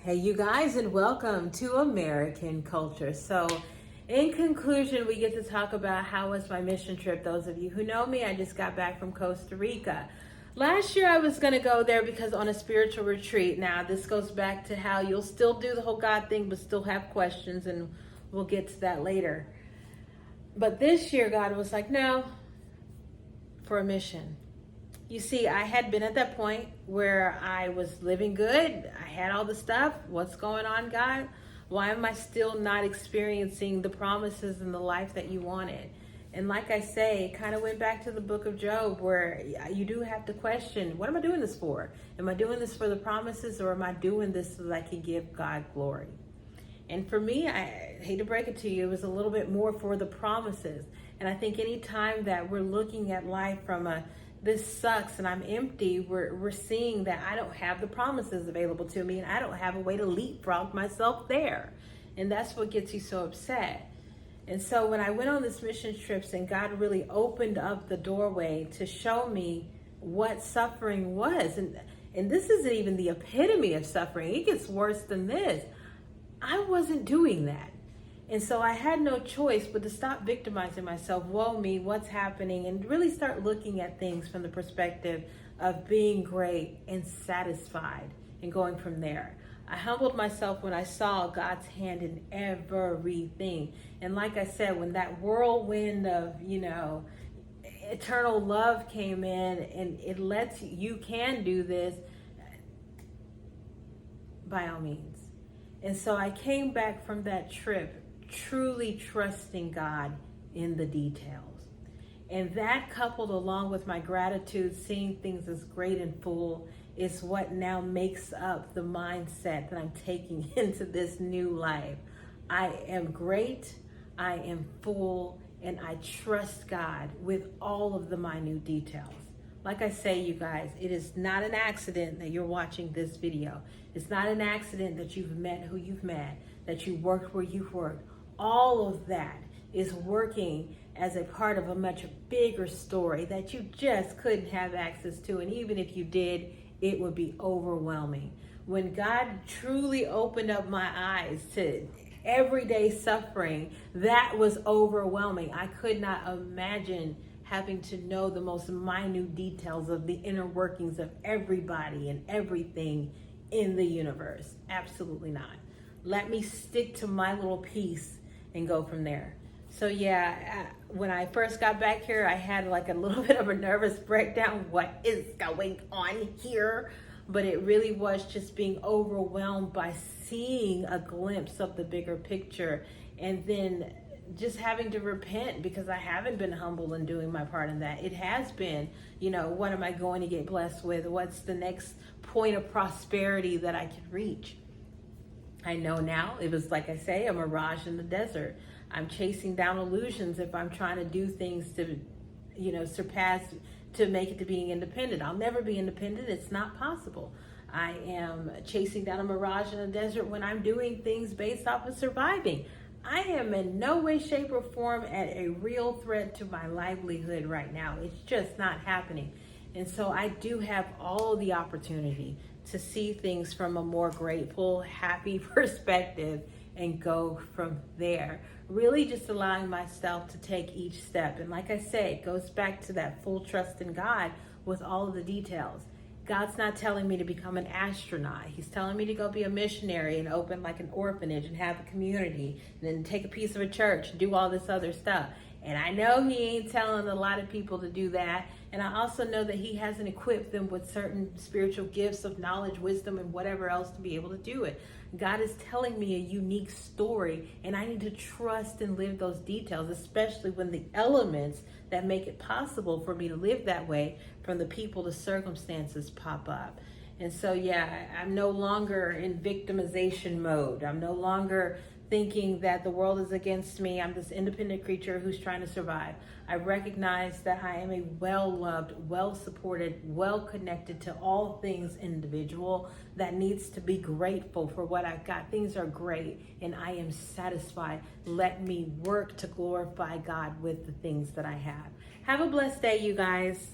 Hey, you guys, and welcome to American Culture. So, in conclusion, we get to talk about how was my mission trip. Those of you who know me, I just got back from Costa Rica. Last year, I was going to go there because on a spiritual retreat. Now, this goes back to how you'll still do the whole God thing, but still have questions, and we'll get to that later. But this year, God was like, no, for a mission. You see, I had been at that point where I was living good. I had all the stuff. What's going on, God? Why am I still not experiencing the promises and the life that you wanted? And like I say, kind of went back to the book of Job where you do have to question, what am I doing this for? Am I doing this for the promises, or am I doing this so that I can give God glory? And for me, I hate to break it to you, it was a little bit more for the promises. And I think any time that we're looking at life from a this sucks and I'm empty, we're seeing that I don't have the promises available to me and I don't have a way to leapfrog myself there. And that's what gets you so upset. And so when I went on this mission trips and God really opened up the doorway to show me what suffering was, and this isn't even the epitome of suffering, it gets worse than this. I wasn't doing that. And so I had no choice but to stop victimizing myself, woe me, what's happening, and really start looking at things from the perspective of being great and satisfied and going from there. I humbled myself when I saw God's hand in everything. And like I said, when that whirlwind of, eternal love came in and it lets you can do this, by all means. And so I came back from that trip truly trusting God in the details. And that, coupled along with my gratitude, seeing things as great and full, is what now makes up the mindset that I'm taking into this new life. I am great, I am full, and I trust God with all of the minute details. Like I say, you guys, it is not an accident that you're watching this video. It's not an accident that you've met who you've met, that you worked where you've worked. All of that is working as a part of a much bigger story that you just couldn't have access to. And even if you did, it would be overwhelming. When God truly opened up my eyes to everyday suffering, that was overwhelming. I could not imagine having to know the most minute details of the inner workings of everybody and everything in the universe. Absolutely not. Let me stick to my little piece and go from there. So yeah, when I first got back here, I had like a little bit of a nervous breakdown. What is going on here? But it really was just being overwhelmed by seeing a glimpse of the bigger picture, and then just having to repent because I haven't been humble in doing my part in that. It has been, what am I going to get blessed with? What's the next point of prosperity that I can reach? I know now it was, like I say, a mirage in the desert. I'm chasing down illusions if I'm trying to do things to, surpass, to make it to being independent. I'll never be independent. It's not possible. I am chasing down a mirage in the desert when I'm doing things based off of surviving. I am in no way, shape, or form at a real threat to my livelihood right now. It's just not happening. And so I do have all the opportunity to see things from a more grateful, happy perspective and go from there. Really just allowing myself to take each step. And like I say, it goes back to that full trust in God with all of the details. God's not telling me to become an astronaut. He's telling me to go be a missionary and open like an orphanage and have a community and then take a piece of a church and do all this other stuff. And I know he ain't telling a lot of people to do that. And I also know that he hasn't equipped them with certain spiritual gifts of knowledge, wisdom, and whatever else to be able to do it. God is telling me a unique story, and I need to trust and live those details, especially when the elements that make it possible for me to live that way, from the people to circumstances, pop up. And so, yeah, I'm no longer in victimization mode. I'm no longer thinking that the world is against me. I'm this independent creature who's trying to survive. I recognize that I am a well-loved, well-supported, well-connected to all things individual that needs to be grateful for what I've got. Things are great and I am satisfied. Let me work to glorify God with the things that I have. Have a blessed day, you guys.